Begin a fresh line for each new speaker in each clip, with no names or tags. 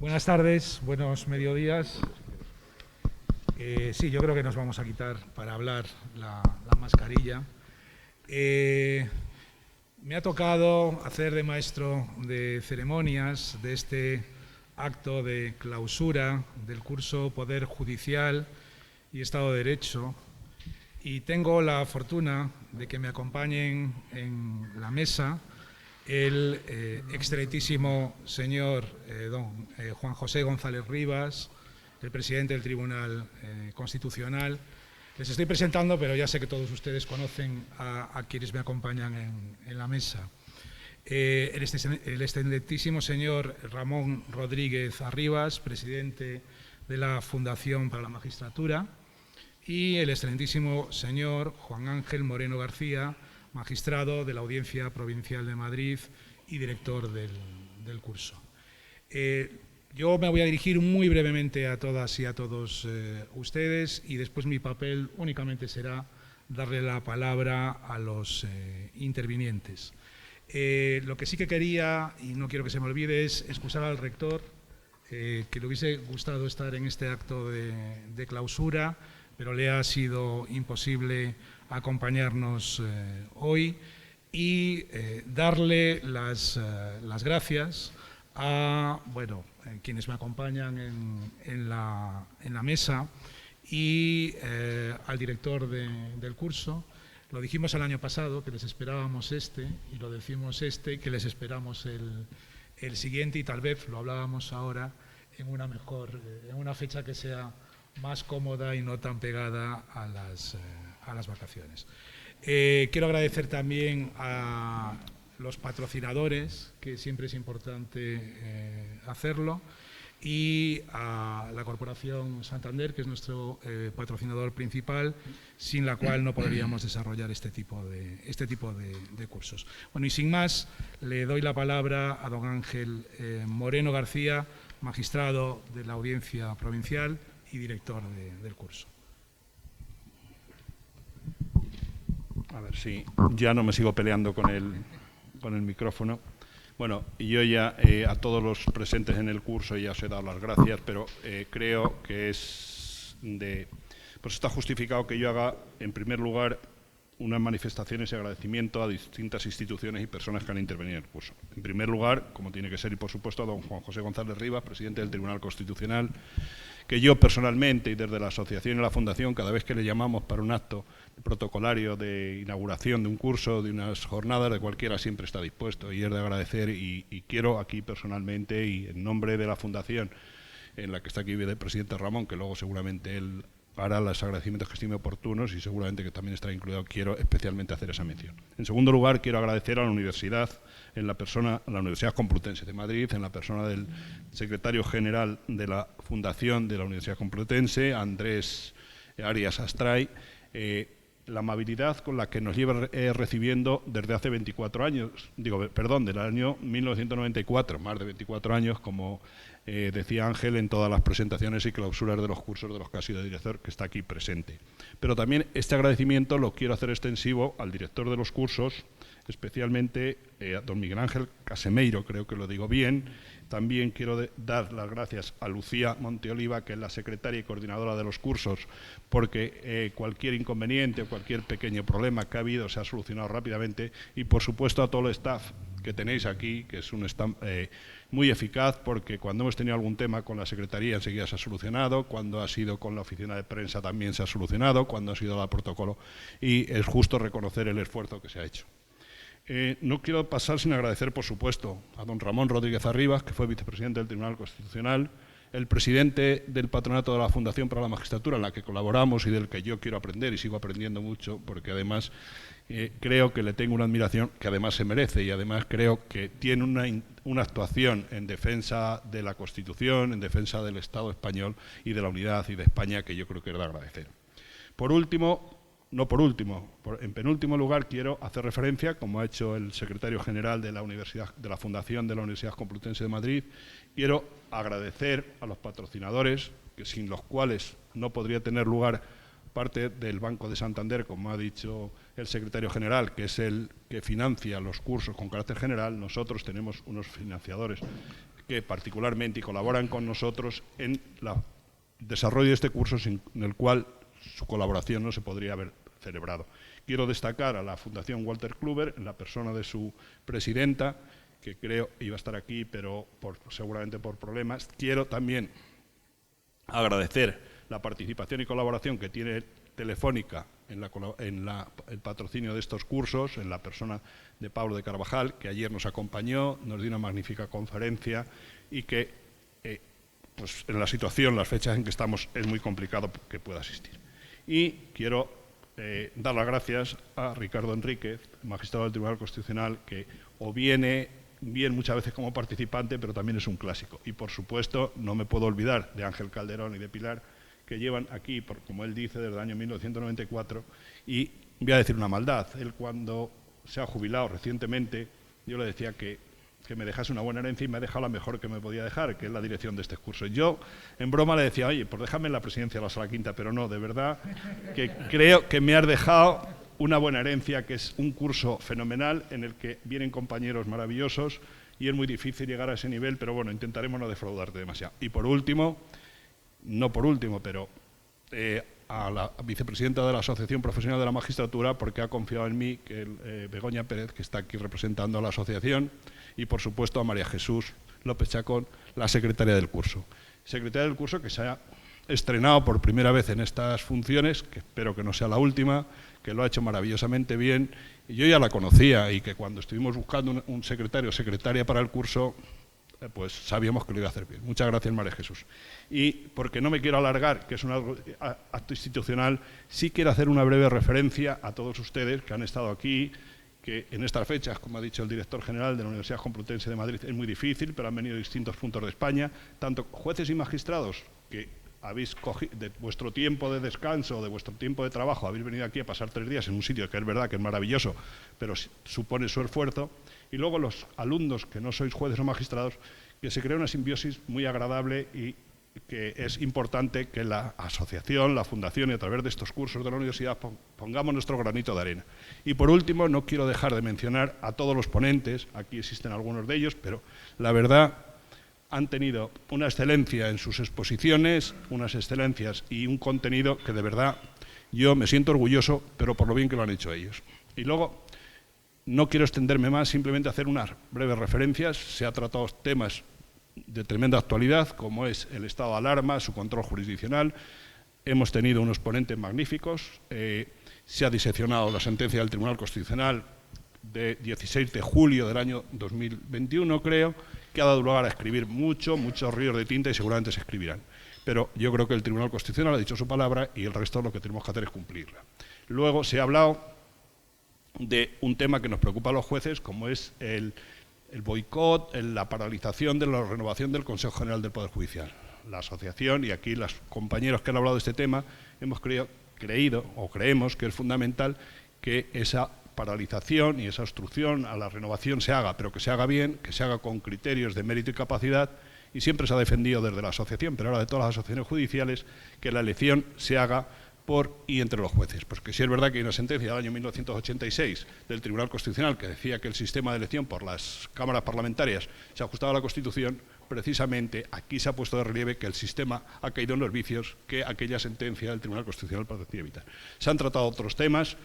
Buenas tardes, buenos mediodías. Sí, yo creo que nos vamos a quitar para hablar la mascarilla. Me ha tocado hacer de maestro de ceremonias de este acto de clausura del curso Poder Judicial y Estado de Derecho, y tengo la fortuna de que me acompañen en la mesa el excelentísimo señor don Juan José González Rivas, el presidente del Tribunal Constitucional. Les estoy presentando, pero ya sé que todos ustedes conocen a quienes me acompañan en la mesa. El excelentísimo señor Ramón Rodríguez Arribas, presidente de la Fundación para la Magistratura, y el excelentísimo señor Juan Ángel Moreno García, magistrado de la Audiencia Provincial de Madrid y director del curso. Yo me voy a dirigir muy brevemente a todas y a todos ustedes, y después mi papel únicamente será darle la palabra a los intervinientes. Lo que sí que quería, y no quiero que se me olvide, es excusar al rector, que le hubiese gustado estar en este acto de clausura, pero le ha sido imposible acompañarnos hoy, y darle las gracias a quienes me acompañan en la mesa y al director del curso. Lo dijimos el año pasado, que les esperábamos y lo decimos que les esperamos el siguiente, y tal vez lo hablábamos ahora en una fecha que sea más cómoda y no tan pegada a las vacaciones. Quiero agradecer también a los patrocinadores, que siempre es importante hacerlo, y a la Corporación Santander, que es nuestro patrocinador principal, sin la cual no podríamos desarrollar este tipo de cursos. Bueno, y sin más, le doy la palabra a don Ángel Moreno García, magistrado de la Audiencia Provincial y director del curso.
A ver si ya no me sigo peleando con el micrófono. Bueno, yo ya a todos los presentes en el curso ya os he dado las gracias, pero creo que pues está justificado que yo haga, en primer lugar, unas manifestaciones y agradecimiento a distintas instituciones y personas que han intervenido en el curso. En primer lugar, como tiene que ser, y por supuesto, a don Juan José González Rivas, presidente del Tribunal Constitucional, que yo personalmente y desde la asociación y la fundación, cada vez que le llamamos para un acto protocolario de inauguración de un curso, de unas jornadas, de cualquiera, siempre está dispuesto, y es de agradecer, y quiero aquí personalmente y en nombre de la fundación, en la que está aquí el presidente Ramón, que luego seguramente él hará los agradecimientos que estime oportunos y seguramente que también estará incluido, quiero especialmente hacer esa mención. En segundo lugar, quiero agradecer a la universidad, a la Universidad Complutense de Madrid, en la persona del secretario general de la Fundación de la Universidad Complutense, Andrés Arias Astray, la amabilidad con la que nos lleva recibiendo desde hace 24 años, del año 1994, más de 24 años, como decía Ángel, en todas las presentaciones y clausuras de los cursos de los que ha sido director, que está aquí presente. Pero también este agradecimiento lo quiero hacer extensivo al director de los cursos, especialmente a don Miguel Ángel Casemeiro, creo que lo digo bien. También quiero dar las gracias a Lucía Monteoliva, que es la secretaria y coordinadora de los cursos, porque cualquier inconveniente o cualquier pequeño problema que ha habido se ha solucionado rápidamente, y por supuesto a todo el staff que tenéis aquí, que es un staff muy eficaz, porque cuando hemos tenido algún tema con la secretaría enseguida se ha solucionado, cuando ha sido con la oficina de prensa también se ha solucionado, cuando ha sido el protocolo, y es justo reconocer el esfuerzo que se ha hecho. No quiero pasar sin agradecer, por supuesto, a don Ramón Rodríguez Arribas, que fue vicepresidente del Tribunal Constitucional, el presidente del patronato de la Fundación para la Magistratura, en la que colaboramos y del que yo quiero aprender y sigo aprendiendo mucho, porque además creo que le tengo una admiración que además se merece, y además creo que tiene una actuación en defensa de la Constitución, en defensa del Estado español y de la unidad y de España, que yo creo que es de agradecer. En penúltimo lugar, quiero hacer referencia, como ha hecho el secretario general de la Fundación de la Universidad Complutense de Madrid, quiero agradecer a los patrocinadores, que sin los cuales no podría tener lugar parte del Banco de Santander, como ha dicho el secretario general, que es el que financia los cursos con carácter general. Nosotros tenemos unos financiadores que particularmente y colaboran con nosotros en el desarrollo de este curso, sin el cual su colaboración no se podría haber celebrado. Quiero destacar a la Fundación Walter Kluber, en la persona de su presidenta, que creo iba a estar aquí, pero seguramente por problemas. Quiero también agradecer la participación y colaboración que tiene Telefónica en el patrocinio de estos cursos, en la persona de Pablo de Carvajal, que ayer nos acompañó, nos dio una magnífica conferencia y que pues en la situación, las fechas en que estamos, es muy complicado que pueda asistir. Y quiero dar las gracias a Ricardo Enríquez, magistrado del Tribunal Constitucional, que viene bien muchas veces como participante, pero también es un clásico. Y, por supuesto, no me puedo olvidar de Ángel Calderón y de Pilar, que llevan aquí, como él dice, desde el año 1994. Y voy a decir una maldad. Él, cuando se ha jubilado recientemente, yo le decía que me dejase una buena herencia y me ha dejado la mejor que me podía dejar, que es la dirección de este curso. Yo, en broma, le decía, oye, pues déjame la presidencia de la Sala Quinta, pero no, de verdad, que creo que me has dejado una buena herencia, que es un curso fenomenal en el que vienen compañeros maravillosos y es muy difícil llegar a ese nivel, pero bueno, intentaremos no defraudarte demasiado. Y por último, no por último, pero a la vicepresidenta de la Asociación Profesional de la Magistratura, porque ha confiado en mí, que Begoña Pérez, que está aquí representando a la asociación, y por supuesto a María Jesús López Chacón, la secretaria del curso. Secretaria del curso que se ha estrenado por primera vez en estas funciones, que espero que no sea la última, que lo ha hecho maravillosamente bien. Y yo ya la conocía y que cuando estuvimos buscando un secretario o secretaria para el curso, pues sabíamos que lo iba a hacer bien. Muchas gracias, María Jesús. Y porque no me quiero alargar, que es un acto institucional, sí quiero hacer una breve referencia a todos ustedes que han estado aquí, que en estas fechas, como ha dicho el director general de la Universidad Complutense de Madrid, es muy difícil, pero han venido de distintos puntos de España, tanto jueces y magistrados que habéis cogido de vuestro tiempo de descanso, de vuestro tiempo de trabajo, habéis venido aquí a pasar 3 días en un sitio que es verdad que es maravilloso, pero supone su esfuerzo, y luego los alumnos que no sois jueces o magistrados, que se crea una simbiosis muy agradable y que es importante que la asociación, la fundación y a través de estos cursos de la universidad pongamos nuestro granito de arena. Y por último, no quiero dejar de mencionar a todos los ponentes, aquí existen algunos de ellos, pero la verdad han tenido una excelencia en sus exposiciones, unas excelencias y un contenido que de verdad yo me siento orgulloso, pero por lo bien que lo han hecho ellos. Y luego, no quiero extenderme más, simplemente hacer unas breves referencias. Se ha tratado temas de tremenda actualidad, como es el estado de alarma, su control jurisdiccional. Hemos tenido unos ponentes magníficos. Se ha diseccionado la sentencia del Tribunal Constitucional de 16 de julio del año 2021, creo, que ha dado lugar a escribir muchos ríos de tinta y seguramente se escribirán. Pero yo creo que el Tribunal Constitucional ha dicho su palabra y el resto lo que tenemos que hacer es cumplirla. Luego se ha hablado de un tema que nos preocupa a los jueces, como es el boicot, la paralización de la renovación del Consejo General del Poder Judicial. La asociación y aquí los compañeros que han hablado de este tema hemos creído o creemos que es fundamental que esa paralización y esa obstrucción a la renovación se haga, pero que se haga bien, que se haga con criterios de mérito y capacidad, y siempre se ha defendido desde la asociación, pero ahora de todas las asociaciones judiciales, que la elección se haga por y entre los jueces. Porque sí es verdad que hay una sentencia del año 1986 del Tribunal Constitucional que decía que el sistema de elección por las cámaras parlamentarias se ajustaba a la Constitución. Precisamente aquí se ha puesto de relieve que el sistema ha caído en los vicios que aquella sentencia del Tribunal Constitucional pretendía evitar. Se han tratado otros temas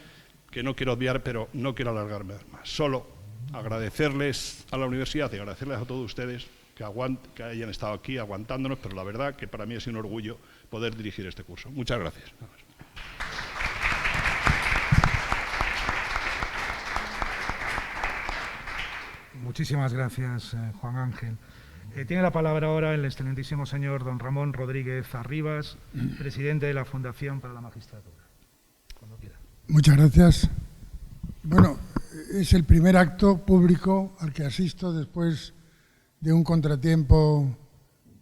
que no quiero obviar, pero no quiero alargarme más. Solo agradecerles a la universidad y agradecerles a todos ustedes que hayan estado aquí aguantándonos, pero la verdad que para mí ha sido un orgullo poder dirigir este curso. Muchas gracias.
Muchísimas gracias, Juan Ángel. Tiene la palabra ahora el excelentísimo señor don Ramón Rodríguez Arribas, presidente de la Fundación para la Magistratura. Cuando quiera.
Muchas gracias. Bueno, es el primer acto público al que asisto después de un contratiempo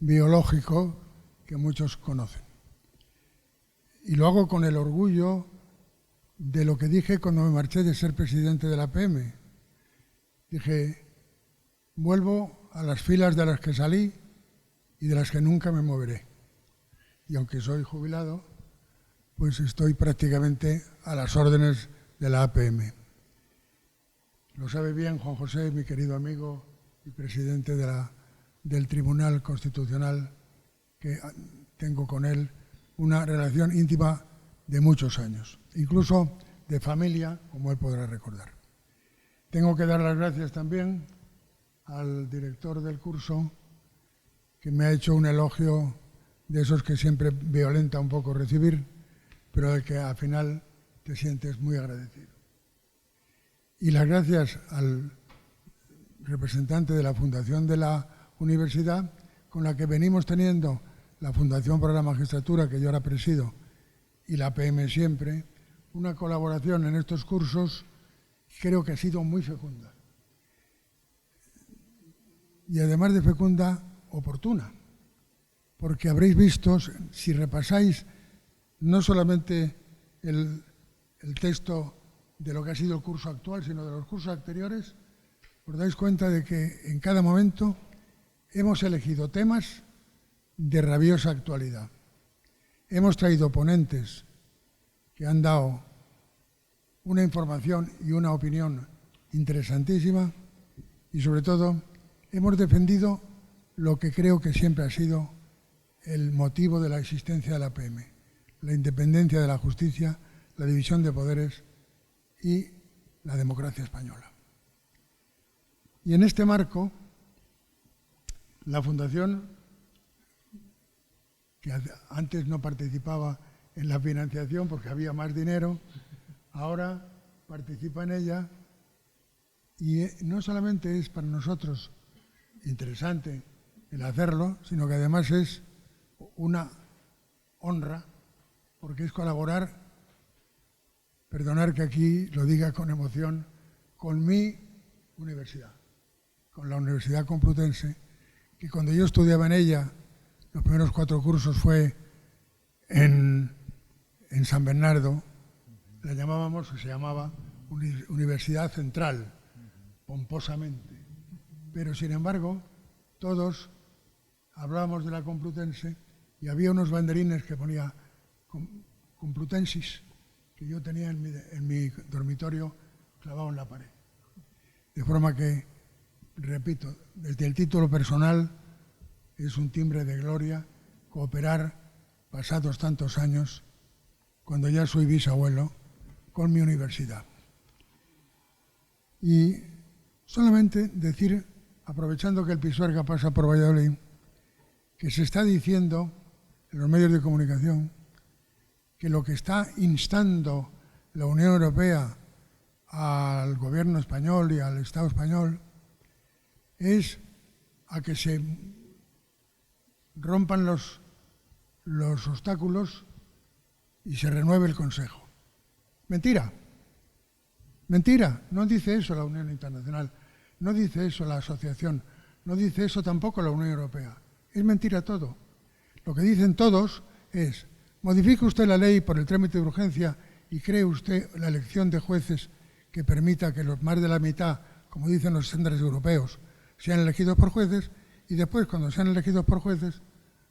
biológico que muchos conocen. Y lo hago con el orgullo de lo que dije cuando me marché de ser presidente de la PM. Dije, vuelvo a las filas de las que salí y de las que nunca me moveré. Y aunque soy jubilado, pues estoy prácticamente a las órdenes de la APM. Lo sabe bien Juan José, mi querido amigo y presidente de del Tribunal Constitucional, que tengo con él una relación íntima de muchos años, incluso de familia, como él podrá recordar. Tengo que dar las gracias también al director del curso, que me ha hecho un elogio de esos que siempre violenta un poco recibir, pero del que al final te sientes muy agradecido. Y las gracias al representante de la Fundación de la Universidad, con la que venimos teniendo la Fundación para la Magistratura, que yo ahora presido, y la PM siempre, una colaboración en estos cursos creo que ha sido muy fecunda. Y además de fecunda, oportuna. Porque habréis visto, si repasáis no solamente el texto de lo que ha sido el curso actual, sino de los cursos anteriores, os dais cuenta de que en cada momento hemos elegido temas de rabiosa actualidad. Hemos traído ponentes que han dado una información y una opinión interesantísima y, sobre todo, hemos defendido lo que creo que siempre ha sido el motivo de la existencia de la PM, la independencia de la justicia, la división de poderes y la democracia española. Y en este marco, la Fundación, que antes no participaba en la financiación porque había más dinero, ahora participa en ella y no solamente es para nosotros interesante el hacerlo, sino que además es una honra porque es colaborar, perdonar que aquí lo diga con emoción, con mi universidad, con la Universidad Complutense, que cuando yo estudiaba en ella, los primeros 4 cursos fue en San Bernardo, la llamábamos, se llamaba Universidad Central, pomposamente. Pero sin embargo, todos hablábamos de la Complutense y había unos banderines que ponía Complutensis, que yo tenía en mi dormitorio clavado en la pared. De forma que, repito, desde el título personal es un timbre de gloria cooperar, pasados tantos años, cuando ya soy bisabuelo, con mi universidad. Y solamente decir, aprovechando que el Pisuerga pasa por Valladolid, que se está diciendo en los medios de comunicación que lo que está instando la Unión Europea al gobierno español y al Estado español es a que se rompan los obstáculos y se renueve el Consejo. Mentira. Mentira. No dice eso la Unión Internacional, no dice eso la Asociación, no dice eso tampoco la Unión Europea. Es mentira todo. Lo que dicen todos es: modifique usted la ley por el trámite de urgencia y cree usted la elección de jueces que permita que más de la mitad, como dicen los estándares europeos, sean elegidos por jueces, y después, cuando sean elegidos por jueces,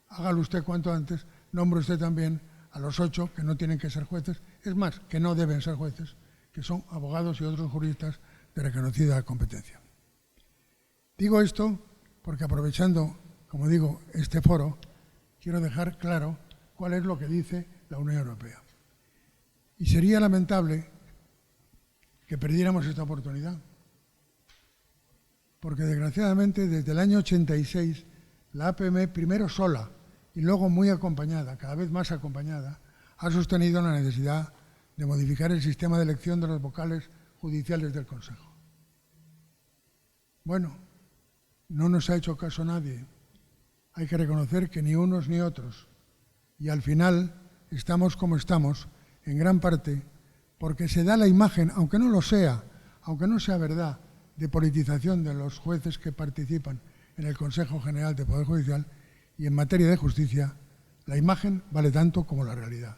hágalo usted cuanto antes, nombre usted también a los 8 que no tienen que ser jueces, es más, que no deben ser jueces, que son abogados y otros juristas de reconocida competencia. Digo esto porque, aprovechando, como digo, este foro, quiero dejar claro cuál es lo que dice la Unión Europea. Y sería lamentable que perdiéramos esta oportunidad, porque desgraciadamente desde el año 86 la APM, primero sola y luego muy acompañada, cada vez más acompañada, ha sostenido la necesidad de modificar el sistema de elección de los vocales judiciales del Consejo. Bueno, no nos ha hecho caso nadie. Hay que reconocer que ni unos ni otros. Y al final estamos como estamos, en gran parte, porque se da la imagen, aunque no lo sea, aunque no sea verdad, de politización de los jueces que participan en el Consejo General de Poder Judicial, y en materia de justicia, la imagen vale tanto como la realidad.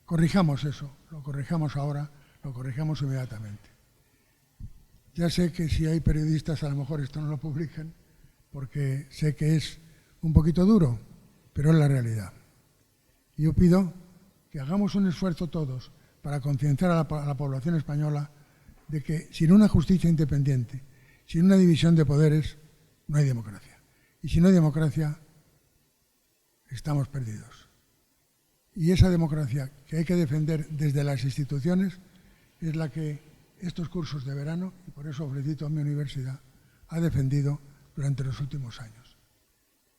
Corrijamos eso, lo corrijamos ahora, lo corrijamos inmediatamente. Ya sé que si hay periodistas a lo mejor esto no lo publican, porque sé que es un poquito duro, pero es la realidad. Y yo pido que hagamos un esfuerzo todos para concienciar a la población española de que sin una justicia independiente, sin una división de poderes, no hay democracia. Y si no hay democracia, estamos perdidos. Y esa democracia que hay que defender desde las instituciones es la que estos cursos de verano, y por eso felicito a mi universidad, ha defendido durante los últimos años.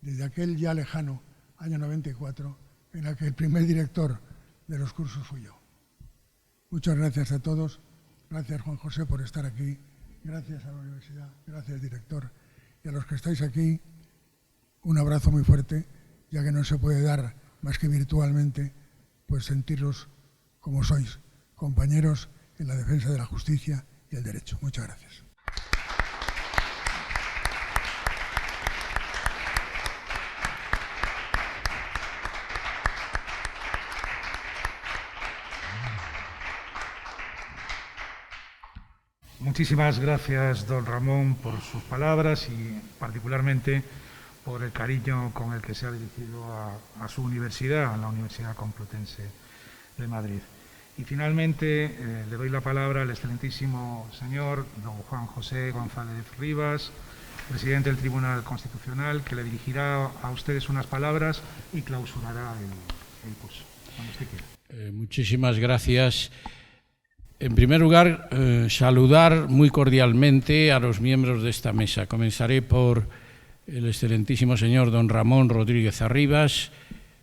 Desde aquel ya lejano año 94, en el que el primer director de los cursos fui yo. Muchas gracias a todos. Gracias, Juan José, por estar aquí. Gracias a la universidad. Gracias, director. Y a los que estáis aquí, un abrazo muy fuerte, ya que no se puede dar más que virtualmente, pues sentirlos como sois, compañeros en la defensa de la justicia y el derecho. Muchas gracias.
Muchísimas gracias, don Ramón, por sus palabras y particularmente por el cariño con el que se ha dirigido a su universidad, a la Universidad Complutense de Madrid. Y finalmente le doy la palabra al excelentísimo señor don Juan José González Rivas, presidente del Tribunal Constitucional, que le dirigirá a ustedes unas palabras y clausurará el curso. Cuando usted quiera.
Muchísimas gracias. En primer lugar, saludar muy cordialmente a los miembros de esta mesa. Comenzaré por el excelentísimo señor don Ramón Rodríguez Arribas,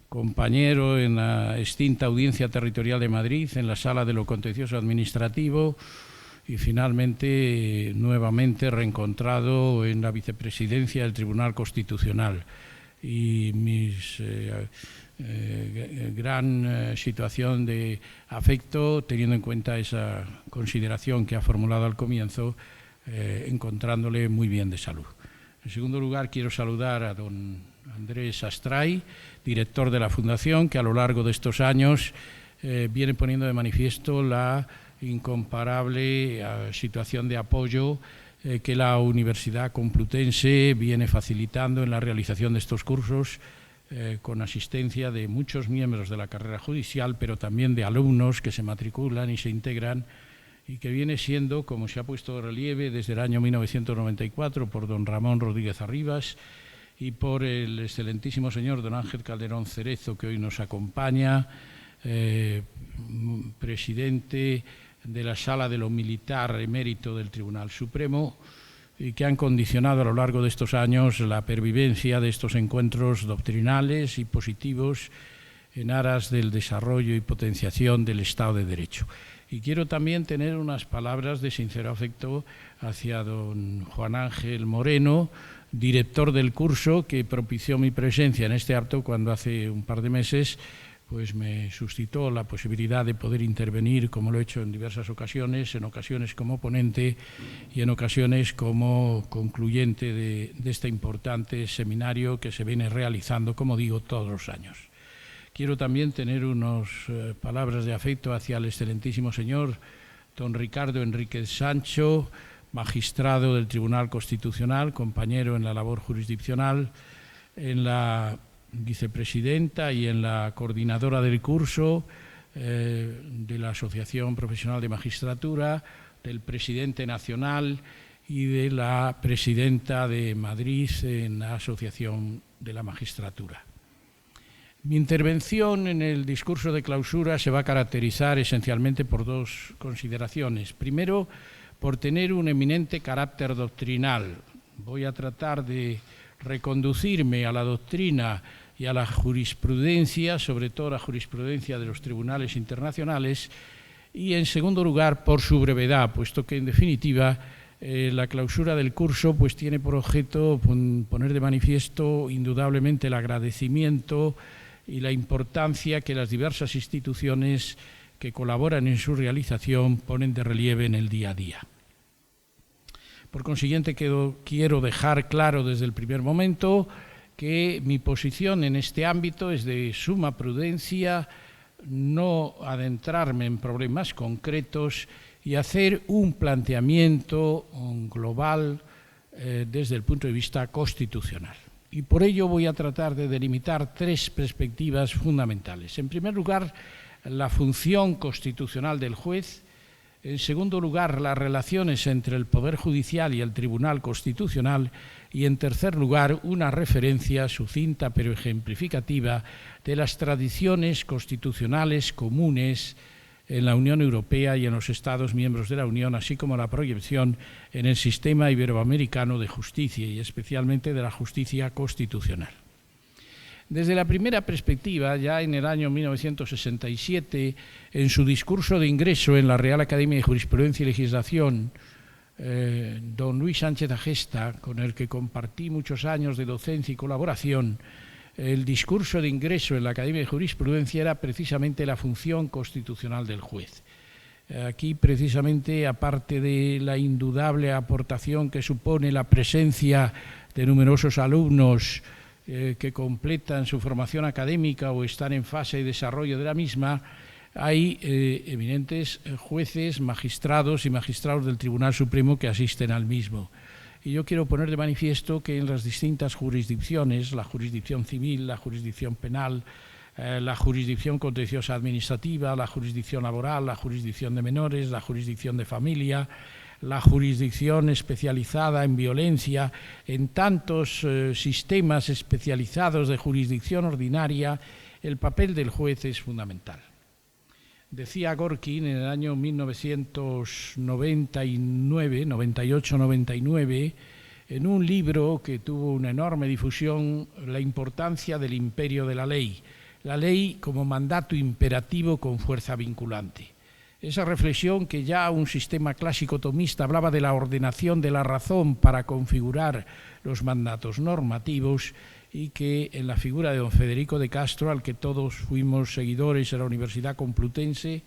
compañero en la extinta Audiencia Territorial de Madrid, en la Sala de lo Contencioso Administrativo, y finalmente, nuevamente reencontrado en la vicepresidencia del Tribunal Constitucional. Y mis gran situación de afecto, teniendo en cuenta esa consideración que ha formulado al comienzo, encontrándole muy bien de salud. En segundo lugar, quiero saludar a don Andrés Astray, director de la Fundación, que a lo largo de estos años viene poniendo de manifiesto la incomparable situación de apoyo que la Universidad Complutense viene facilitando en la realización de estos cursos, con asistencia de muchos miembros de la carrera judicial, pero también de alumnos que se matriculan y se integran, y que viene siendo, como se ha puesto de relieve desde el año 1994 por don Ramón Rodríguez Arribas y por el excelentísimo señor don Ángel Calderón Cerezo, que hoy nos acompaña, presidente de la Sala de lo Militar emérito del Tribunal Supremo, y que han condicionado a lo largo de estos años la pervivencia de estos encuentros doctrinales y positivos en aras del desarrollo y potenciación del Estado de Derecho. Y quiero también tener unas palabras de sincero afecto hacia don Juan Ángel Moreno, director del curso, que propició mi presencia en este acto cuando hace un par de meses pues me suscitó la posibilidad de poder intervenir, como lo he hecho en diversas ocasiones, en ocasiones como ponente y en ocasiones como concluyente de este importante seminario que se viene realizando, como digo, todos los años. Quiero también tener unas palabras de afecto hacia el excelentísimo señor don Ricardo Enríquez Sancho, magistrado del Tribunal Constitucional, compañero en la labor jurisdiccional, en la vicepresidenta y en la coordinadora del curso, de la Asociación Profesional de Magistratura, del presidente nacional y de la presidenta de Madrid en la Asociación de la Magistratura. Mi intervención en el discurso de clausura se va a caracterizar esencialmente por dos consideraciones. Primero, por tener un eminente carácter doctrinal. Voy a tratar de reconducirme a la doctrina y a la jurisprudencia, sobre todo la jurisprudencia de los tribunales internacionales, y en segundo lugar por su brevedad, puesto que en definitiva la clausura del curso pues tiene por objeto poner de manifiesto indudablemente el agradecimiento y la importancia que las diversas instituciones que colaboran en su realización ponen de relieve en el día a día. Por consiguiente, quiero dejar claro desde el primer momento que mi posición en este ámbito es de suma prudencia, no adentrarme en problemas concretos y hacer un planteamiento global desde el punto de vista constitucional. Y por ello voy a tratar de delimitar tres perspectivas fundamentales. En primer lugar, la función constitucional del juez, En segundo lugar, las relaciones entre el Poder Judicial y el Tribunal Constitucional. Y en tercer lugar, una referencia sucinta pero ejemplificativa de las tradiciones constitucionales comunes en la Unión Europea y en los Estados miembros de la Unión, así como la proyección en el sistema iberoamericano de justicia y especialmente de la justicia constitucional. Desde la primera perspectiva, ya en el año 1967, en su discurso de ingreso en la Real Academia de Jurisprudencia y Legislación, don Luis Sánchez Agesta, con el que compartí muchos años de docencia y colaboración, el discurso de ingreso en la Academia de Jurisprudencia era precisamente la función constitucional del juez. Aquí, precisamente, aparte de la indudable aportación que supone la presencia de numerosos alumnos que completan su formación académica o están en fase de desarrollo de la misma, hay eminentes jueces, magistrados y magistrados del Tribunal Supremo que asisten al mismo. Y yo quiero poner de manifiesto que en las distintas jurisdicciones, la jurisdicción civil, la jurisdicción penal, la jurisdicción contenciosa administrativa, la jurisdicción laboral, la jurisdicción de menores, la jurisdicción de familia, la jurisdicción especializada en violencia, en tantos sistemas especializados de jurisdicción ordinaria, el papel del juez es fundamental. Decía Gorkin en el año 98-99, en un libro que tuvo una enorme difusión, la importancia del imperio de la ley como mandato imperativo con fuerza vinculante. Esa reflexión que ya un sistema clásico tomista hablaba de la ordenación de la razón para configurar los mandatos normativos, y que en la figura de don Federico de Castro, al que todos fuimos seguidores en la Universidad Complutense,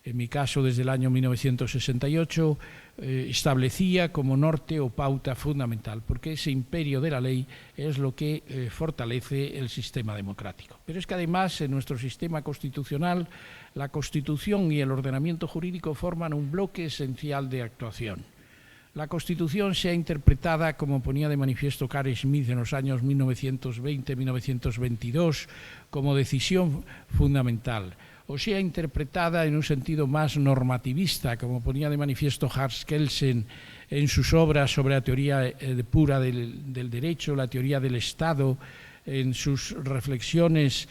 en mi caso desde el año 1968, establecía como norte o pauta fundamental, porque ese imperio de la ley es lo que fortalece el sistema democrático. Pero es que además en nuestro sistema constitucional la Constitución y el ordenamiento jurídico forman un bloque esencial de actuación. La Constitución sea interpretada, como ponía de manifiesto Carl Schmitt en los años 1920-1922, como decisión fundamental, o sea interpretada en un sentido más normativista, como ponía de manifiesto Hans Kelsen en sus obras sobre la teoría pura del derecho, la teoría del Estado, en sus reflexiones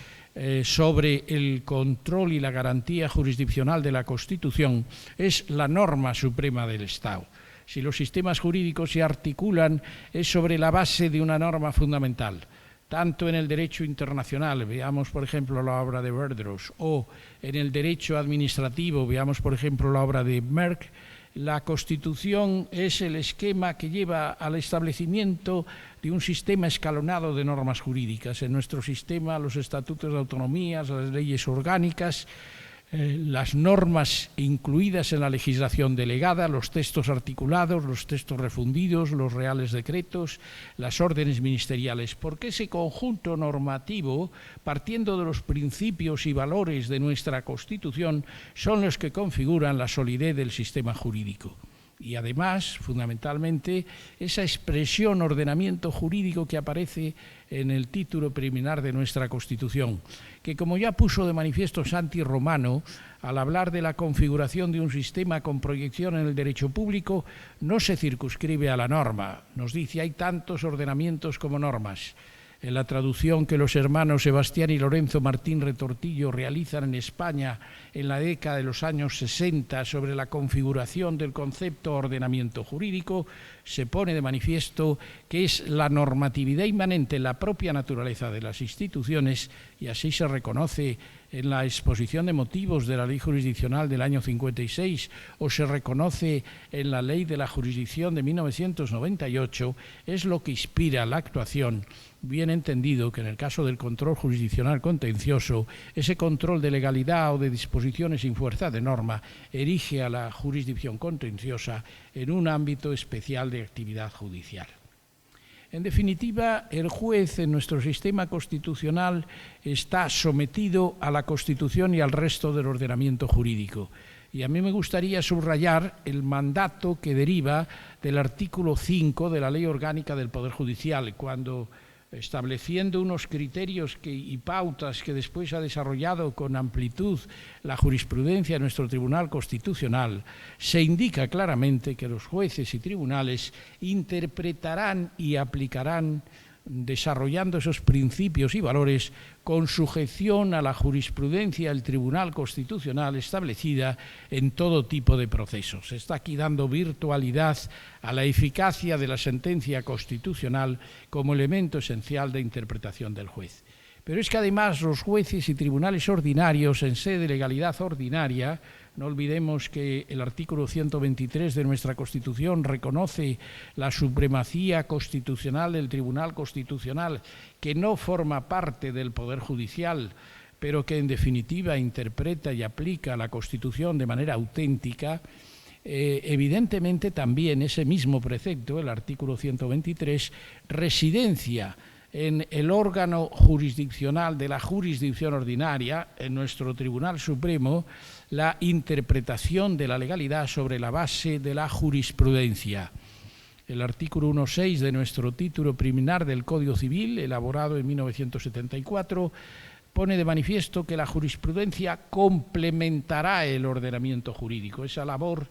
sobre el control y la garantía jurisdiccional de la Constitución, es la norma suprema del Estado. Si los sistemas jurídicos se articulan, es sobre la base de una norma fundamental, tanto en el derecho internacional, veamos por ejemplo la obra de Verdroes, o en el derecho administrativo, veamos por ejemplo la obra de Merck. La Constitución es el esquema que lleva al establecimiento de un sistema escalonado de normas jurídicas. En nuestro sistema, los estatutos de autonomías, las leyes orgánicas, las normas incluidas en la legislación delegada, los textos articulados, los textos refundidos, los reales decretos, las órdenes ministeriales, porque ese conjunto normativo, partiendo de los principios y valores de nuestra Constitución, son los que configuran la solidez del sistema jurídico. Y además, fundamentalmente, esa expresión ordenamiento jurídico que aparece en el título preliminar de nuestra Constitución, que como ya puso de manifiesto Santi Romano, al hablar de la configuración de un sistema con proyección en el derecho público, no se circunscribe a la norma. Nos dice, hay tantos ordenamientos como normas. En la traducción que los hermanos Sebastián y Lorenzo Martín Retortillo realizan en España en la década de los años 60 sobre la configuración del concepto ordenamiento jurídico, se pone de manifiesto que es la normatividad inmanente en la propia naturaleza de las instituciones, y así se reconoce en la exposición de motivos de la Ley Jurisdiccional del año 56 o se reconoce en la Ley de la Jurisdicción de 1998, es lo que inspira la actuación. Bien entendido que en el caso del control jurisdiccional contencioso, ese control de legalidad o de disposiciones sin fuerza de norma erige a la jurisdicción contenciosa en un ámbito especial de actividad judicial. En definitiva, el juez en nuestro sistema constitucional está sometido a la Constitución y al resto del ordenamiento jurídico. Y a mí me gustaría subrayar el mandato que deriva del artículo 5 de la Ley Orgánica del Poder Judicial, cuando estableciendo unos criterios y pautas que después ha desarrollado con amplitud la jurisprudencia de nuestro Tribunal Constitucional, se indica claramente que los jueces y tribunales interpretarán y aplicarán, desarrollando esos principios y valores con sujeción a la jurisprudencia del Tribunal Constitucional establecida en todo tipo de procesos. Se está aquí dando virtualidad a la eficacia de la sentencia constitucional como elemento esencial de interpretación del juez. Pero es que además los jueces y tribunales ordinarios en sede de legalidad ordinaria, no olvidemos que el artículo 123 de nuestra Constitución reconoce la supremacía constitucional del Tribunal Constitucional, que no forma parte del Poder Judicial, pero que en definitiva interpreta y aplica la Constitución de manera auténtica. Evidentemente también ese mismo precepto, el artículo 123, residencia en el órgano jurisdiccional de la jurisdicción ordinaria, en nuestro Tribunal Supremo, la interpretación de la legalidad sobre la base de la jurisprudencia. El artículo 1.6 de nuestro título preliminar del Código Civil, elaborado en 1974, pone de manifiesto que la jurisprudencia complementará el ordenamiento jurídico. Esa labor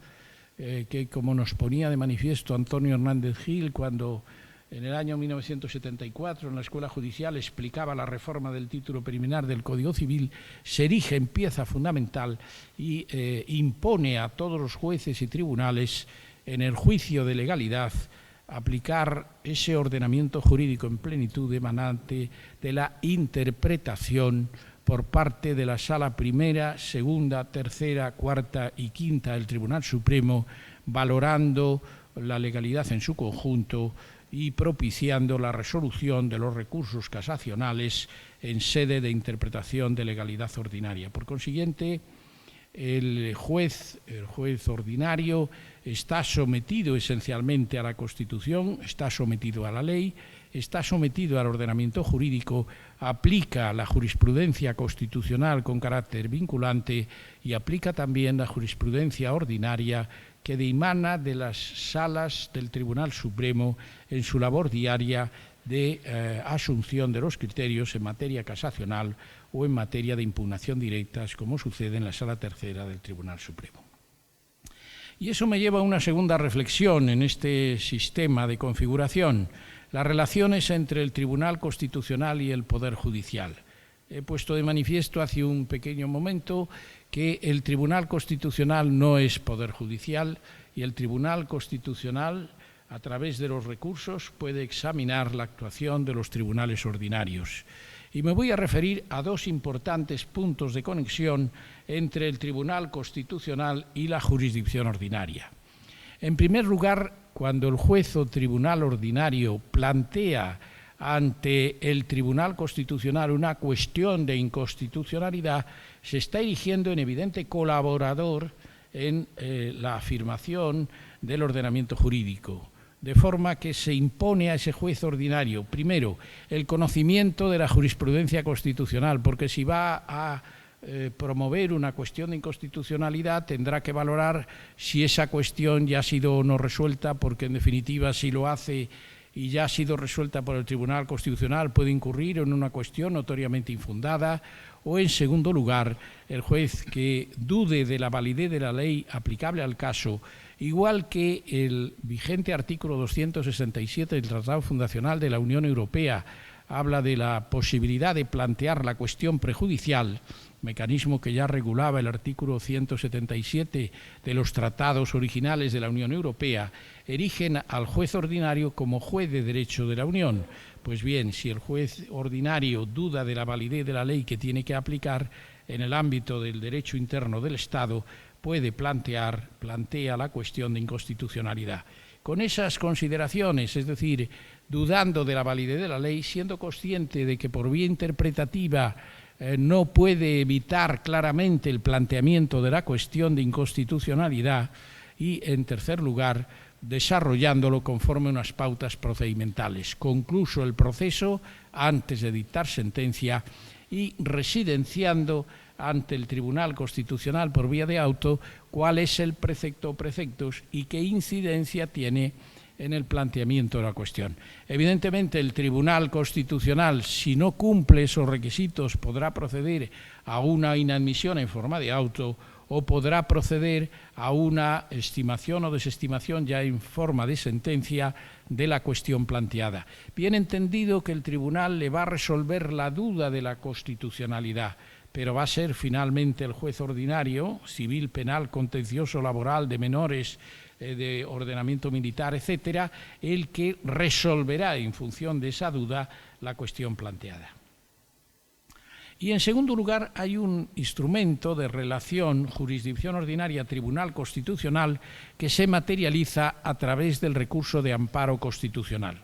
que, como nos ponía de manifiesto Antonio Hernández Gil cuando en el año 1974 en la Escuela Judicial explicaba la reforma del título preliminar del Código Civil, se erige en pieza fundamental y impone a todos los jueces y tribunales en el juicio de legalidad aplicar ese ordenamiento jurídico en plenitud emanante de la interpretación por parte de la Sala Primera, Segunda, Tercera, Cuarta y Quinta del Tribunal Supremo, valorando la legalidad en su conjunto y propiciando la resolución de los recursos casacionales en sede de interpretación de legalidad ordinaria. Por consiguiente, el juez ordinario está sometido esencialmente a la Constitución, está sometido a la ley, está sometido al ordenamiento jurídico, aplica la jurisprudencia constitucional con carácter vinculante y aplica también la jurisprudencia ordinaria que dimana de las salas del Tribunal Supremo en su labor diaria de asunción de los criterios en materia casacional o en materia de impugnación directas, como sucede en la Sala Tercera del Tribunal Supremo. Y eso me lleva a una segunda reflexión en este sistema de configuración, las relaciones entre el Tribunal Constitucional y el Poder Judicial. He puesto de manifiesto hace un pequeño momento que el Tribunal Constitucional no es Poder Judicial y el Tribunal Constitucional, a través de los recursos, puede examinar la actuación de los tribunales ordinarios. Y me voy a referir a dos importantes puntos de conexión entre el Tribunal Constitucional y la jurisdicción ordinaria. En primer lugar, cuando el juez o tribunal ordinario plantea ante el Tribunal Constitucional una cuestión de inconstitucionalidad, se está erigiendo en evidente colaborador en la afirmación del ordenamiento jurídico, de forma que se impone a ese juez ordinario, primero, el conocimiento de la jurisprudencia constitucional, porque si va a promover una cuestión de inconstitucionalidad tendrá que valorar si esa cuestión ya ha sido o no resuelta, porque en definitiva si lo hace y ya ha sido resuelta por el Tribunal Constitucional puede incurrir en una cuestión notoriamente infundada, o en segundo lugar, el juez que dude de la validez de la ley aplicable al caso, igual que el vigente artículo 267 del Tratado Fundacional de la Unión Europea habla de la posibilidad de plantear la cuestión prejudicial, mecanismo que ya regulaba el artículo 177 de los tratados originales de la Unión Europea, erigen al juez ordinario como juez de derecho de la Unión. Pues bien, si el juez ordinario duda de la validez de la ley que tiene que aplicar en el ámbito del derecho interno del Estado, plantea la cuestión de inconstitucionalidad. Con esas consideraciones, es decir, dudando de la validez de la ley, siendo consciente de que por vía interpretativa no puede evitar claramente el planteamiento de la cuestión de inconstitucionalidad, y, en tercer lugar, desarrollándolo conforme a unas pautas procedimentales, concluso el proceso antes de dictar sentencia y residenciando ante el Tribunal Constitucional por vía de auto cuál es el precepto o preceptos y qué incidencia tiene en el planteamiento de la cuestión. Evidentemente, el Tribunal Constitucional, si no cumple esos requisitos, podrá proceder a una inadmisión en forma de auto o podrá proceder a una estimación o desestimación ya en forma de sentencia de la cuestión planteada. Bien entendido que el tribunal le va a resolver la duda de la constitucionalidad, pero va a ser finalmente el juez ordinario, civil, penal, contencioso, laboral, de menores, de ordenamiento militar, etcétera, el que resolverá en función de esa duda la cuestión planteada. Y en segundo lugar, hay un instrumento de relación jurisdicción ordinaria Tribunal Constitucional que se materializa a través del recurso de amparo constitucional.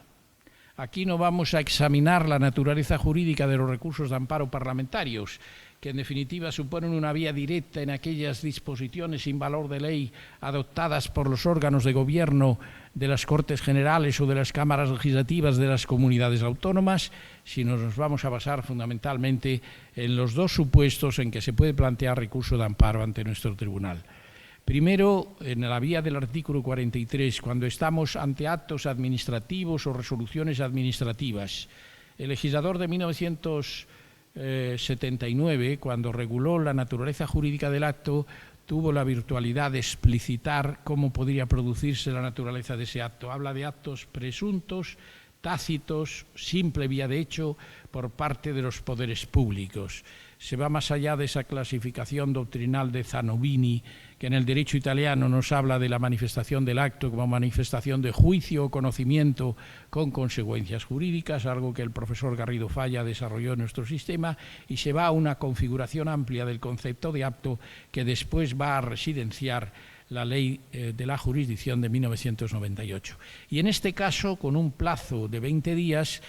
Aquí no vamos a examinar la naturaleza jurídica de los recursos de amparo parlamentarios, que en definitiva suponen una vía directa en aquellas disposiciones sin valor de ley adoptadas por los órganos de gobierno de las Cortes Generales o de las cámaras legislativas de las comunidades autónomas, sino nos vamos a basar fundamentalmente en los dos supuestos en que se puede plantear recurso de amparo ante nuestro tribunal. Primero, en la vía del artículo 43, cuando estamos ante actos administrativos o resoluciones administrativas. El legislador de 1979, cuando reguló la naturaleza jurídica del acto, tuvo la virtualidad de explicitar cómo podría producirse la naturaleza de ese acto. Habla de actos presuntos, tácitos, simple vía de hecho, por parte de los poderes públicos. Se va más allá de esa clasificación doctrinal de Zanovini, que en el derecho italiano nos habla de la manifestación del acto como manifestación de juicio o conocimiento con consecuencias jurídicas, algo que el profesor Garrido Falla desarrolló en nuestro sistema, y se va a una configuración amplia del concepto de acto que después va a residenciar la ley de la jurisdicción de 1998. Y en este caso, con un plazo de 20 días,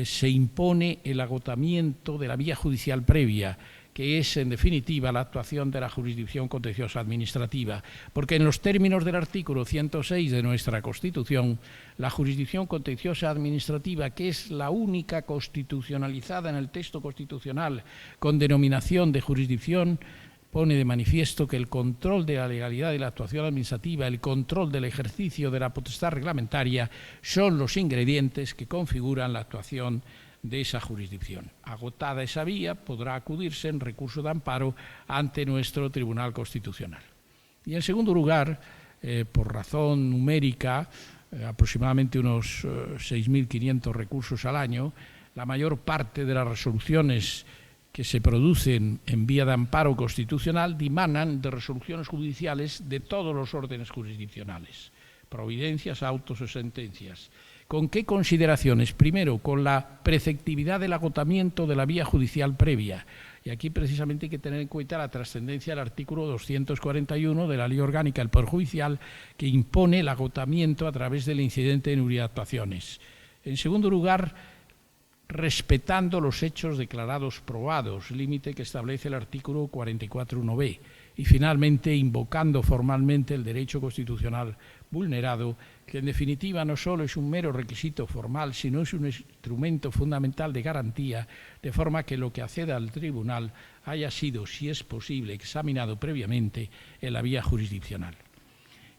se impone el agotamiento de la vía judicial previa, que es, en definitiva, la actuación de la jurisdicción contenciosa administrativa, porque en los términos del artículo 106 de nuestra Constitución, la jurisdicción contenciosa administrativa, que es la única constitucionalizada en el texto constitucional con denominación de jurisdicción, pone de manifiesto que el control de la legalidad de la actuación administrativa, el control del ejercicio de la potestad reglamentaria, son los ingredientes que configuran la actuación de esa jurisdicción. Agotada esa vía, podrá acudirse en recurso de amparo ante nuestro Tribunal Constitucional. Y en segundo lugar, por razón numérica, aproximadamente unos 6.500 recursos al año, la mayor parte de las resoluciones que se producen en vía de amparo constitucional dimanan de resoluciones judiciales de todos los órdenes jurisdiccionales, providencias, autos o sentencias. ¿Con qué consideraciones? Primero, con la preceptividad del agotamiento de la vía judicial previa. Y aquí precisamente hay que tener en cuenta la trascendencia del artículo 241 de la Ley Orgánica del Poder Judicial, que impone el agotamiento a través del incidente de nulidad de actuaciones. En segundo lugar, respetando los hechos declarados probados, límite que establece el artículo 44.1b. Y finalmente, invocando formalmente el derecho constitucional vulnerado, que en definitiva no solo es un mero requisito formal, sino es un instrumento fundamental de garantía, de forma que lo que acceda al tribunal haya sido, si es posible, examinado previamente en la vía jurisdiccional.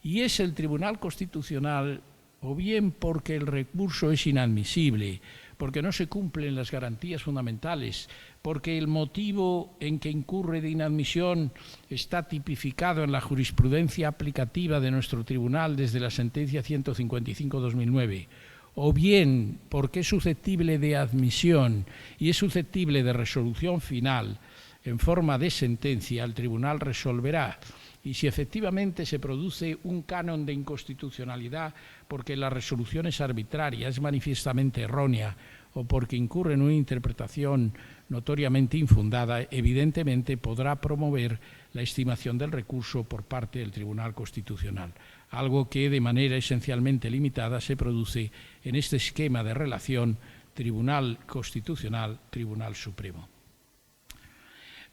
Y es el Tribunal Constitucional, o bien porque el recurso es inadmisible, porque no se cumplen las garantías fundamentales, porque el motivo en que incurre de inadmisión está tipificado en la jurisprudencia aplicativa de nuestro tribunal desde la sentencia 155/2009, o bien porque es susceptible de admisión y es susceptible de resolución final en forma de sentencia, el tribunal resolverá. Y si efectivamente se produce un canon de inconstitucionalidad porque la resolución es arbitraria, es manifiestamente errónea, o porque incurre en una interpretación notoriamente infundada, evidentemente podrá promover la estimación del recurso por parte del Tribunal Constitucional, algo que de manera esencialmente limitada se produce en este esquema de relación Tribunal Constitucional, Tribunal Supremo.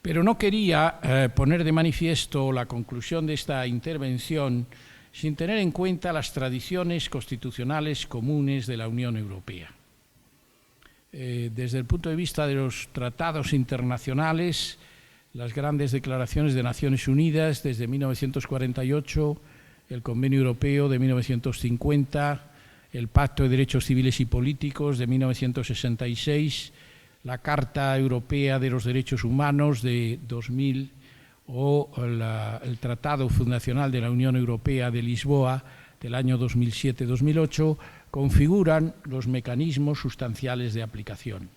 Pero no quería poner de manifiesto la conclusión de esta intervención sin tener en cuenta las tradiciones constitucionales comunes de la Unión Europea. Desde el punto de vista de los tratados internacionales, las grandes declaraciones de Naciones Unidas desde 1948, el Convenio Europeo de 1950, el Pacto de Derechos Civiles y Políticos de 1966, la Carta Europea de los Derechos Humanos de 2000 o el Tratado Fundacional de la Unión Europea de Lisboa del año 2007-2008 configuran los mecanismos sustanciales de aplicación.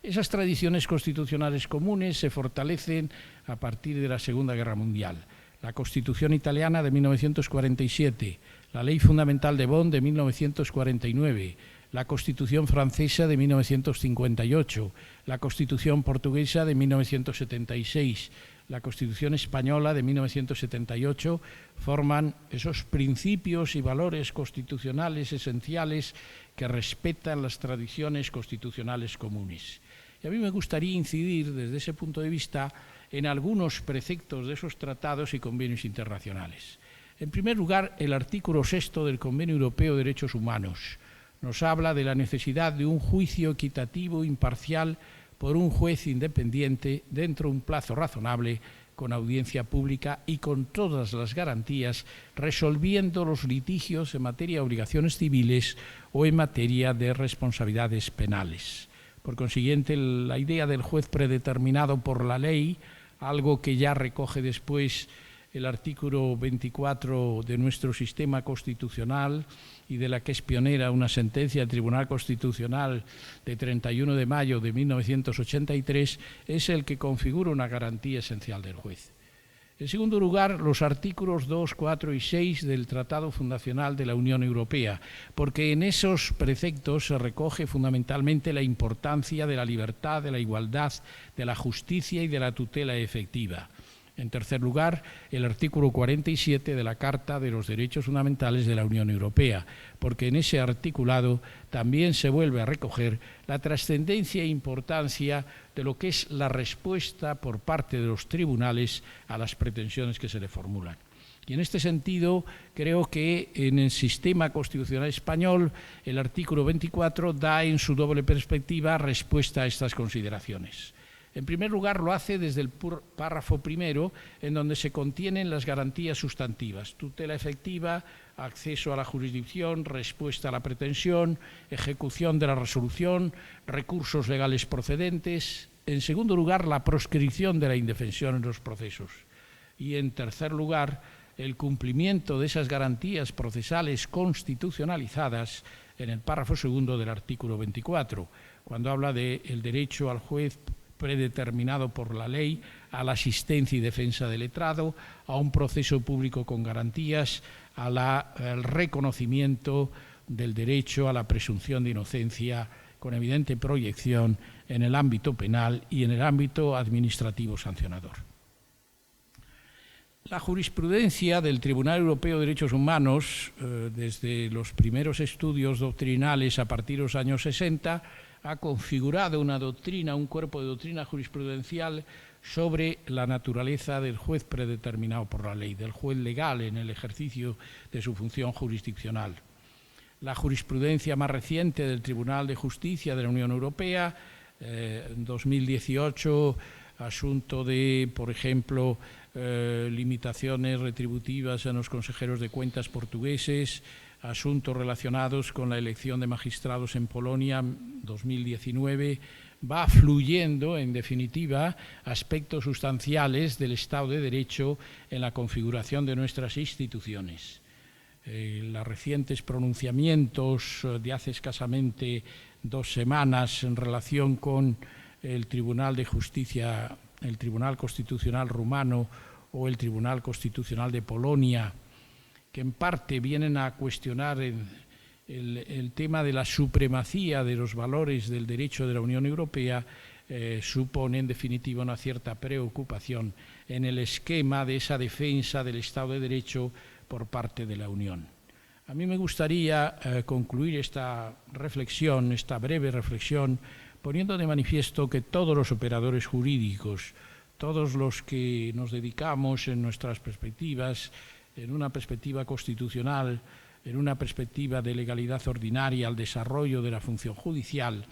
Esas tradiciones constitucionales comunes se fortalecen a partir de la Segunda Guerra Mundial. La Constitución italiana de 1947, la Ley Fundamental de Bonn de 1949, la Constitución francesa de 1958, la Constitución portuguesa de 1976, la Constitución española de 1978 forman esos principios y valores constitucionales esenciales que respetan las tradiciones constitucionales comunes. Y a mí me gustaría incidir desde ese punto de vista en algunos preceptos de esos tratados y convenios internacionales. En primer lugar, el artículo 6 del Convenio Europeo de Derechos Humanos nos habla de la necesidad de un juicio equitativo, imparcial, por un juez independiente dentro de un plazo razonable, con audiencia pública y con todas las garantías, resolviendo los litigios en materia de obligaciones civiles o en materia de responsabilidades penales. Por consiguiente, la idea del juez predeterminado por la ley, algo que ya recoge después el artículo 24 de nuestro sistema constitucional y de la que es pionera una sentencia del Tribunal Constitucional de 31 de mayo de 1983, es el que configura una garantía esencial del juez. En segundo lugar, los artículos 2, 4 y 6 del Tratado Fundacional de la Unión Europea, porque en esos preceptos se recoge fundamentalmente la importancia de la libertad, de la igualdad, de la justicia y de la tutela efectiva. En tercer lugar, el artículo 47 de la Carta de los Derechos Fundamentales de la Unión Europea, porque en ese articulado también se vuelve a recoger la trascendencia e importancia de lo que es la respuesta por parte de los tribunales a las pretensiones que se le formulan. Y en este sentido, creo que en el sistema constitucional español, el artículo 24 da en su doble perspectiva respuesta a estas consideraciones. En primer lugar, lo hace desde el párrafo primero, en donde se contienen las garantías sustantivas: tutela efectiva, acceso a la jurisdicción, respuesta a la pretensión, ejecución de la resolución, recursos legales procedentes. En segundo lugar, la proscripción de la indefensión en los procesos. Y en tercer lugar, el cumplimiento de esas garantías procesales constitucionalizadas en el párrafo segundo del artículo 24, cuando habla del derecho al juez predeterminado por la ley, a la asistencia y defensa del letrado, a un proceso público con garantías, al reconocimiento del derecho a la presunción de inocencia con evidente proyección en el ámbito penal y en el ámbito administrativo sancionador. La jurisprudencia del Tribunal Europeo de Derechos Humanos, desde los primeros estudios doctrinales a partir de los años 60, ha configurado una doctrina, un cuerpo de doctrina jurisprudencial sobre la naturaleza del juez predeterminado por la ley, del juez legal en el ejercicio de su función jurisdiccional. La jurisprudencia más reciente del Tribunal de Justicia de la Unión Europea, en 2018, asunto de, por ejemplo, limitaciones retributivas a los consejeros de cuentas portugueses, asuntos relacionados con la elección de magistrados en Polonia 2019, va fluyendo, en definitiva, aspectos sustanciales del Estado de Derecho en la configuración de nuestras instituciones. Los recientes pronunciamientos de hace escasamente 2 semanas en relación con el Tribunal de Justicia, el Tribunal Constitucional rumano o el Tribunal Constitucional de Polonia, que en parte vienen a cuestionar el tema de la supremacía de los valores del derecho de la Unión Europea, supone en definitiva una cierta preocupación en el esquema de esa defensa del Estado de Derecho por parte de la Unión. A mí me gustaría concluir esta reflexión, esta breve reflexión, poniendo de manifiesto que todos los operadores jurídicos, todos los que nos dedicamos en nuestras perspectivas, en una perspectiva constitucional, en una perspectiva de legalidad ordinaria al desarrollo de la función judicial,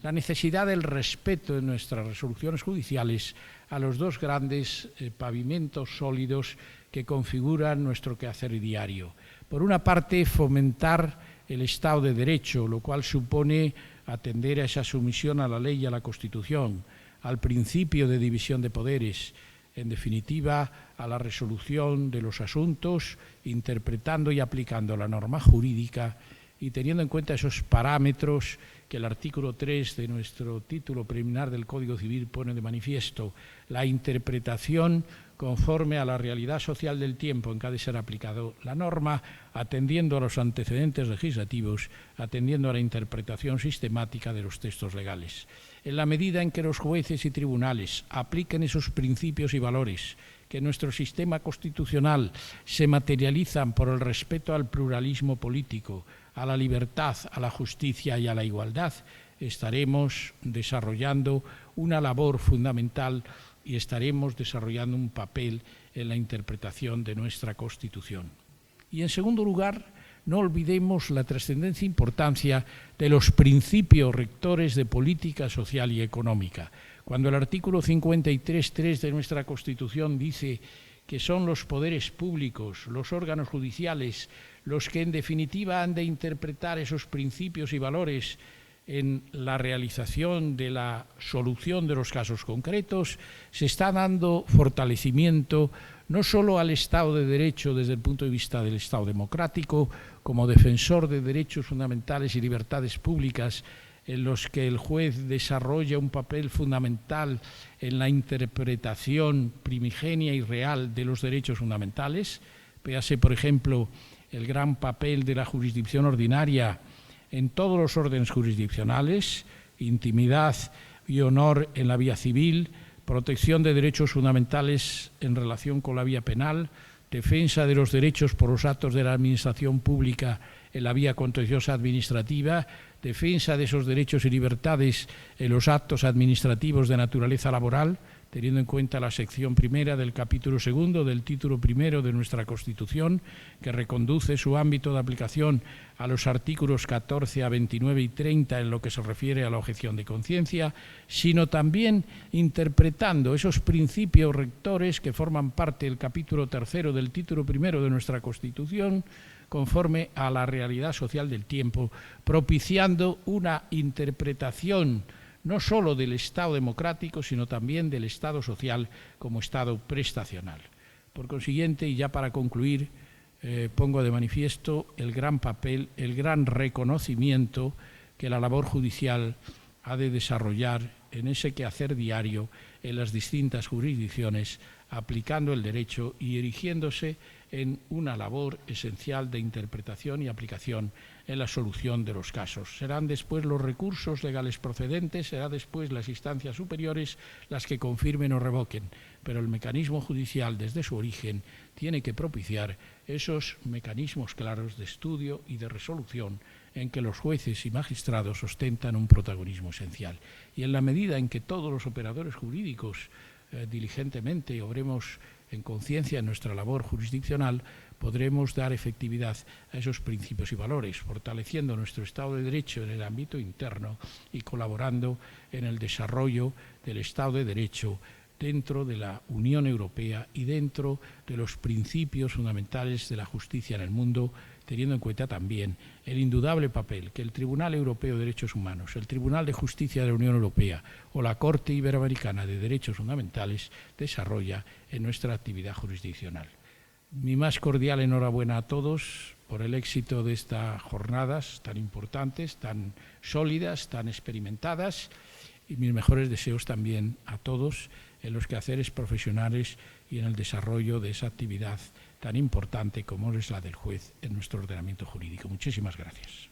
la necesidad del respeto de nuestras resoluciones judiciales a los 2 grandes pavimentos sólidos que configuran nuestro quehacer diario. Por una parte, fomentar el Estado de Derecho, lo cual supone atender a esa sumisión a la ley y a la Constitución, al principio de división de poderes, en definitiva, a la resolución de los asuntos, interpretando y aplicando la norma jurídica y teniendo en cuenta esos parámetros que el artículo 3 de nuestro título preliminar del Código Civil pone de manifiesto, la interpretación conforme a la realidad social del tiempo en que ha de ser aplicado la norma, atendiendo a los antecedentes legislativos, atendiendo a la interpretación sistemática de los textos legales. En la medida en que los jueces y tribunales apliquen esos principios y valores que en nuestro sistema constitucional se materializan por el respeto al pluralismo político, a la libertad, a la justicia y a la igualdad, estaremos desarrollando una labor fundamental y estaremos desarrollando un papel en la interpretación de nuestra Constitución. Y en segundo lugar, no olvidemos la trascendencia e importancia de los principios rectores de política social y económica. Cuando el artículo 53.3 de nuestra Constitución dice que son los poderes públicos, los órganos judiciales, los que en definitiva han de interpretar esos principios y valores en la realización de la solución de los casos concretos, se está dando fortalecimiento no solo al Estado de Derecho desde el punto de vista del Estado democrático, como defensor de derechos fundamentales y libertades públicas, en los que el juez desarrolla un papel fundamental en la interpretación primigenia y real de los derechos fundamentales. Véase, por ejemplo, el gran papel de la jurisdicción ordinaria en todos los órdenes jurisdiccionales, intimidad y honor en la vía civil, protección de derechos fundamentales en relación con la vía penal, defensa de los derechos por los actos de la administración pública en la vía contenciosa administrativa, defensa de esos derechos y libertades en los actos administrativos de naturaleza laboral, teniendo en cuenta la sección primera del capítulo segundo del título primero de nuestra Constitución, que reconduce su ámbito de aplicación a los artículos 14 a 29 y 30 en lo que se refiere a la objeción de conciencia, sino también interpretando esos principios rectores que forman parte del capítulo tercero del título primero de nuestra Constitución, conforme a la realidad social del tiempo, propiciando una interpretación no solo del Estado democrático, sino también del Estado social como Estado prestacional. Por consiguiente, y ya para concluir, pongo de manifiesto el gran papel, el gran reconocimiento que la labor judicial ha de desarrollar en ese quehacer diario en las distintas jurisdicciones, aplicando el derecho y erigiéndose en una labor esencial de interpretación y aplicación en la solución de los casos. Serán después los recursos legales procedentes, serán después las instancias superiores las que confirmen o revoquen, pero el mecanismo judicial desde su origen tiene que propiciar esos mecanismos claros de estudio y de resolución en que los jueces y magistrados ostentan un protagonismo esencial. Y en la medida en que todos los operadores jurídicos diligentemente obremos en conciencia en nuestra labor jurisdiccional, podremos dar efectividad a esos principios y valores, fortaleciendo nuestro Estado de Derecho en el ámbito interno y colaborando en el desarrollo del Estado de Derecho dentro de la Unión Europea y dentro de los principios fundamentales de la justicia en el mundo, teniendo en cuenta también el indudable papel que el Tribunal Europeo de Derechos Humanos, el Tribunal de Justicia de la Unión Europea o la Corte Iberoamericana de Derechos Fundamentales desarrolla en nuestra actividad jurisdiccional. Mi más cordial enhorabuena a todos por el éxito de estas jornadas tan importantes, tan sólidas, tan experimentadas, y mis mejores deseos también a todos en los quehaceres profesionales y en el desarrollo de esa actividad tan importante como es la del juez en nuestro ordenamiento jurídico. Muchísimas gracias.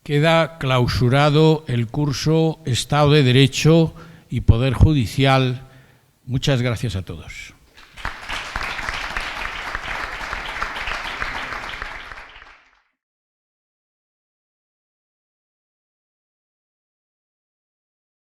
Queda clausurado el curso Estado de Derecho y Poder Judicial. Muchas gracias a todos.